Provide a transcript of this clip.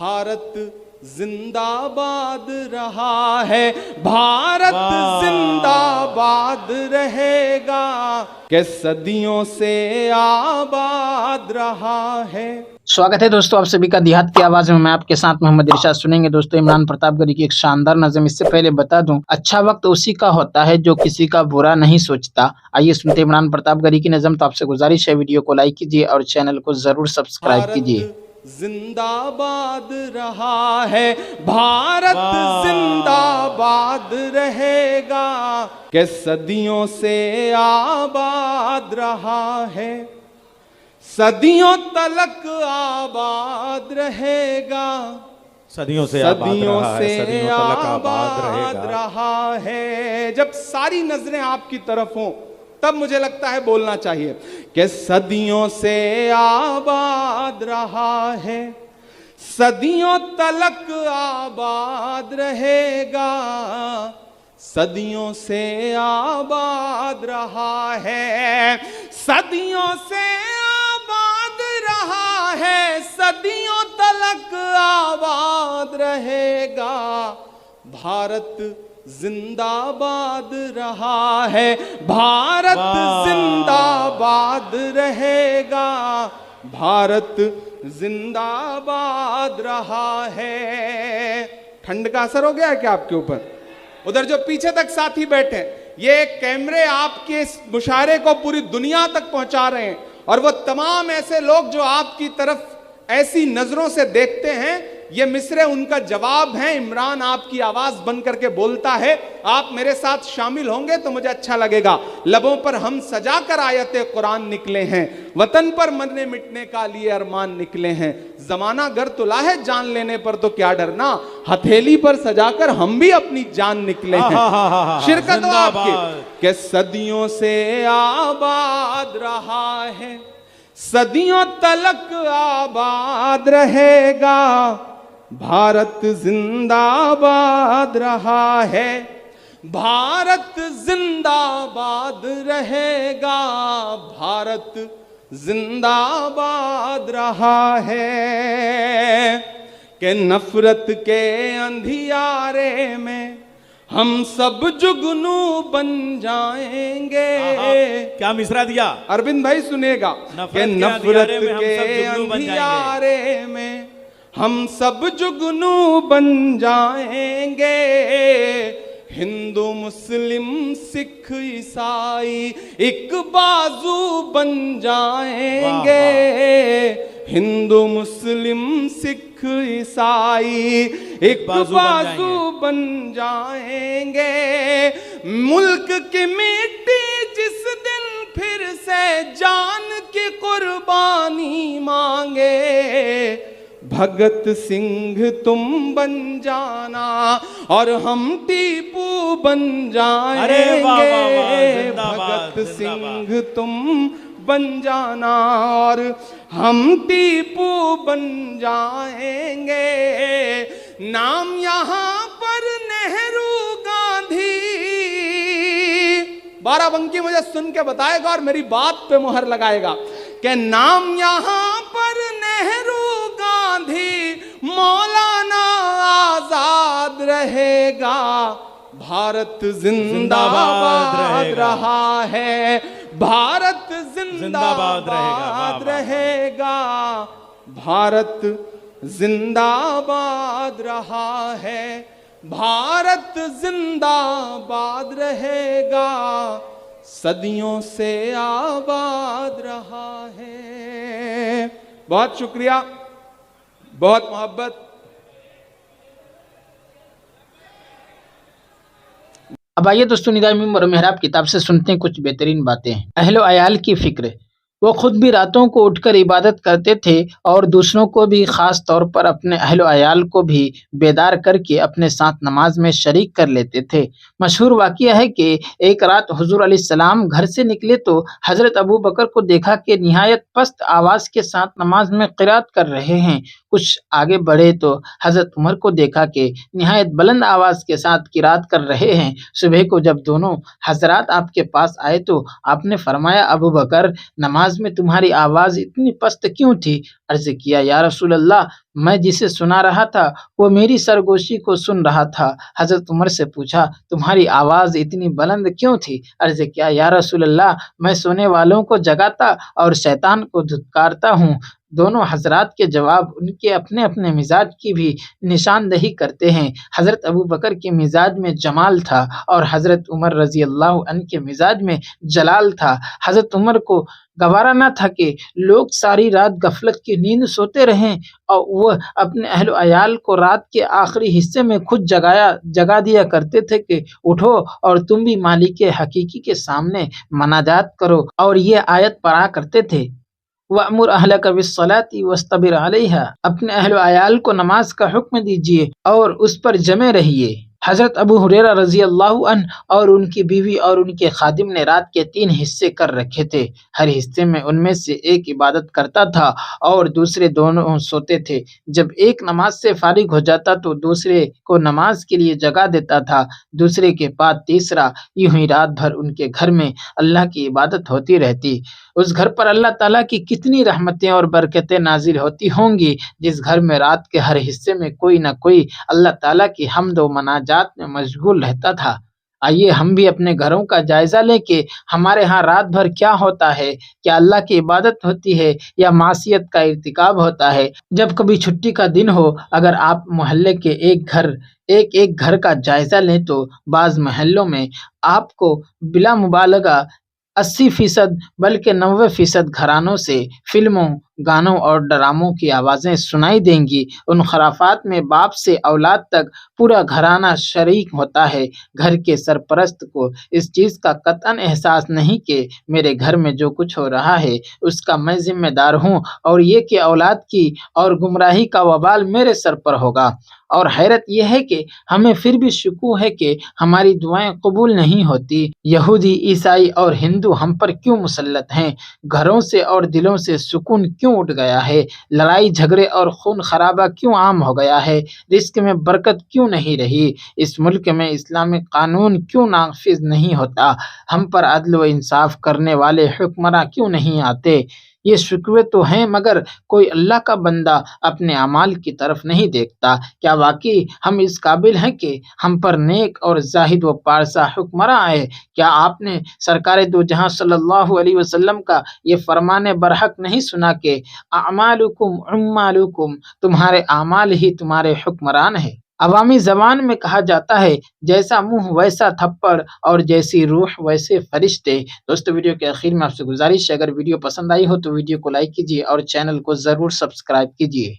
بھارت زندہ باد رہا ہے، بھارت زندہ باد رہے گا کہ صدیوں سے آباد رہا ہے۔ سواگت ہے دوستو آپ سبھی کا دیہات کی آواز میں آپ کے ساتھ محمد ارشاد سنیں گے دوستو عمران پرتاپ گڑھی کی ایک شاندار نظم۔ اس سے پہلے بتا دوں اچھا وقت اسی کا ہوتا ہے جو کسی کا برا نہیں سوچتا۔ آئیے سنتے عمران پرتاپ گڑھی کی نظم۔ تو آپ سے گزارش ہے ویڈیو کو لائک کیجیے اور چینل کو ضرور سبسکرائب کیجیے۔ زندہ باد رہا ہے، بھارت زندہ باد رہے گا کہ صدیوں سے آباد رہا ہے، صدیوں تلک آباد رہے گا، صدیوں سے آباد رہا ہے۔ جب ساری نظریں آپ کی طرف ہوں تب مجھے لگتا ہے بولنا چاہیے کہ صدیوں سے آباد رہا ہے، صدیوں تلک آباد رہے گا، صدیوں سے آباد رہا ہے، صدیوں سے آباد رہا ہے، صدیوں تلک آباد رہے گا۔ بھارت زندہ باد رہا ہے، بھارت زندہ باد رہے گا، بھارت زندہ باد رہا ہے۔ ٹھنڈ کا اثر ہو گیا ہے کیا آپ کے اوپر؟ ادھر جو پیچھے تک ساتھی بیٹھے ہیں، یہ کیمرے آپ کے اس مشاعرے کو پوری دنیا تک پہنچا رہے ہیں، اور وہ تمام ایسے لوگ جو آپ کی طرف ایسی نظروں سے دیکھتے ہیں، یہ مصرعے ان کا جواب ہیں۔ عمران آپ کی آواز بن کر کے بولتا ہے، آپ میرے ساتھ شامل ہوں گے تو مجھے اچھا لگے گا۔ لبوں پر ہم سجا کر آیت قرآن نکلے ہیں، وطن پر مرنے مٹنے کا لیے ارمان نکلے ہیں، زمانہ گر تلا ہے جان لینے پر تو کیا ڈرنا، ہتھیلی پر سجا کر ہم بھی اپنی جان نکلے ہیں۔ شرکت ہو آپ کی کہ صدیوں سے آباد رہا ہے، صدیوں تلک آباد رہے گا، بھارت زندہ باد رہا ہے، بھارت زندہ باد رہے گا، بھارت زندہ باد رہا ہے کہ نفرت کے اندھیارے میں ہم سب جگنو بن جائیں گے۔ کیا مصرعہ دیا اربند بھائی سنیے گا کہ نفرت کے اندھیارے میں ہم سب جگنو بن جائیں گے، ہندو مسلم سکھ عیسائی ایک بازو بن جائیں گے، ہندو مسلم سکھ عیسائی ایک بازو بن جائیں گے، ملک کی مٹی جس دن پھر سے جان کی قربانی مانگے، بھگت سنگھ تم بن جانا اور ہم ٹیپو بن جائیں گے، بھگت سنگھ تم بن جانا اور ہم ٹیپو بن جائیں گے۔ نام یہاں پر نہرو گاندھی، بارہ بنکی مجھے سن کے بتائے گا اور میری بات پہ مہر لگائے گا کہ نام یہاں پر نہرو گاندھی مولانا آزاد رہے گا، بھارت زندہ باد رہا ہے، بھارت زندہ باد رہے گا، بھارت زندہ باد رہا ہے، بھارت زندہ باد رہے گا، صدیوں سے آباد رہا ہے۔ بہت شکریہ، بہت محبت۔ اب آئیے دوستو ندائے ممبر و محراب کتاب سے سنتے ہیں کچھ بہترین باتیں۔ اہل و عیال کی فکر۔ وہ خود بھی راتوں کو اٹھ کر عبادت کرتے تھے اور دوسروں کو بھی، خاص طور پر اپنے اہل و عیال کو بھی بیدار کر کے اپنے ساتھ نماز میں شریک کر لیتے تھے۔ مشہور واقعہ ہے کہ ایک رات حضور علیہ السلام گھر سے نکلے تو حضرت ابو بکر کو دیکھا کہ نہایت پست آواز کے ساتھ نماز میں قرات کر رہے ہیں۔ کچھ آگے بڑھے تو حضرت عمر کو دیکھا کہ نہایت بلند آواز کے ساتھ قرات کر رہے ہیں۔ صبح کو جب دونوں حضرات آپ کے پاس آئے تو آپ نے فرمایا، ابو بکر، نماز میں تمہاری آواز اتنی پست کیوں تھی؟ عرض کیا، یا رسول اللہ، میں جسے سنا رہا تھا وہ میری سرگوشی کو سن رہا تھا۔ حضرت عمر سے پوچھا تمہاری آواز اتنی بلند کیوں تھی؟ عرض کیا یا رسول اللہ میں سونے والوں کو جگاتا اور شیطان کو دھتکارتا ہوں۔ دونوں حضرات کے جواب ان کے اپنے اپنے مزاج کی بھی نشاندہی کرتے ہیں۔ حضرت ابو بکر کے مزاج میں جمال تھا اور حضرت عمر رضی اللہ عنہ کے مزاج میں جلال تھا۔ حضرت عمر کو گوارا نہ تھا کہ لوگ ساری رات غفلت کی نیند سوتے رہیں اور وہ اپنے اہل و عیال کو رات کے آخری حصے میں خود جگا دیا کرتے تھے کہ اٹھو اور تم بھی مالک حقیقی کے سامنے مناجات کرو، اور یہ آیت پڑھا کرتے تھے وَأْمُرْ أَهْلَكَ بِالصَّلَاةِ وَاسْتَبِرْ عَلَيْهَا، اپنے اہل و عیال کو نماز کا حکم دیجیے اور اس پر جمے رہیے۔ حضرت ابو ہریرہ رضی اللہ عنہ اور ان کی بیوی اور ان کے خادم نے رات کے 3 حصے کر رکھے تھے۔ ہر حصے میں ان میں سے ایک عبادت کرتا تھا اور دوسرے دونوں سوتے تھے۔ جب ایک نماز سے فارغ ہو جاتا تو دوسرے کو نماز کے لیے جگا دیتا تھا، دوسرے کے بعد تیسرا، یوں ہی رات بھر ان کے گھر میں اللہ کی عبادت ہوتی رہتی۔ اس گھر پر اللہ تعالیٰ کی کتنی رحمتیں اور برکتیں نازل ہوتی ہوں گی جس گھر میں رات کے ہر حصے میں کوئی نہ کوئی اللہ تعالیٰ کی حمد و مناجات میں مشغول رہتا تھا۔ آئیے ہم بھی اپنے گھروں کا جائزہ لیں کہ ہمارے ہاں رات بھر کیا ہوتا ہے، کیا اللہ کی عبادت ہوتی ہے یا معصیت کا ارتکاب ہوتا ہے۔ جب کبھی چھٹی کا دن ہو، اگر آپ محلے کے ایک گھر کا جائزہ لیں تو بعض محلوں میں آپ کو بلا مبالغہ 80% بلکہ 90% گھرانوں سے فلموں، گانوں اور ڈراموں کی آوازیں سنائی دیں گی۔ ان خرافات میں باپ سے اولاد تک پورا گھرانہ شریک ہوتا ہے۔ گھر کے سرپرست کو اس چیز کا قطعاً احساس نہیں کہ میرے گھر میں جو کچھ ہو رہا ہے اس کا میں ذمہ دار ہوں، اور یہ کہ اولاد کی اور گمراہی کا وبال میرے سر پر ہوگا۔ اور حیرت یہ ہے کہ ہمیں پھر بھی شکوہ ہے کہ ہماری دعائیں قبول نہیں ہوتی۔ یہودی، عیسائی اور ہندو ہم پر کیوں مسلط ہیں؟ گھروں سے اور دلوں سے سکون کیوں اٹھ گیا ہے؟ لڑائی جھگڑے اور خون خرابہ کیوں عام ہو گیا ہے؟ رزق میں برکت کیوں نہیں رہی؟ اس ملک میں اسلامی قانون کیوں نافذ نہیں ہوتا؟ ہم پر عدل و انصاف کرنے والے حکمراں کیوں نہیں آتے؟ یہ شکوے تو ہیں، مگر کوئی اللہ کا بندہ اپنے اعمال کی طرف نہیں دیکھتا۔ کیا واقعی ہم اس قابل ہیں کہ ہم پر نیک اور زاہد و پارسا حکمراں آئے؟ کیا آپ نے سرکار دو جہاں صلی اللہ علیہ وسلم کا یہ فرمان برحق نہیں سنا کہ اعمالکم عمالکم، تمہارے اعمال ہی تمہارے حکمران ہیں؟ عوامی زبان میں کہا جاتا ہے جیسا منہ ویسا تھپڑ اور جیسی روح ویسے فرشتے۔ دوستو ویڈیو کے آخر میں آپ سے گزارش ہے، اگر ویڈیو پسند آئی ہو تو ویڈیو کو لائک کیجیے اور چینل کو ضرور سبسکرائب کیجیے۔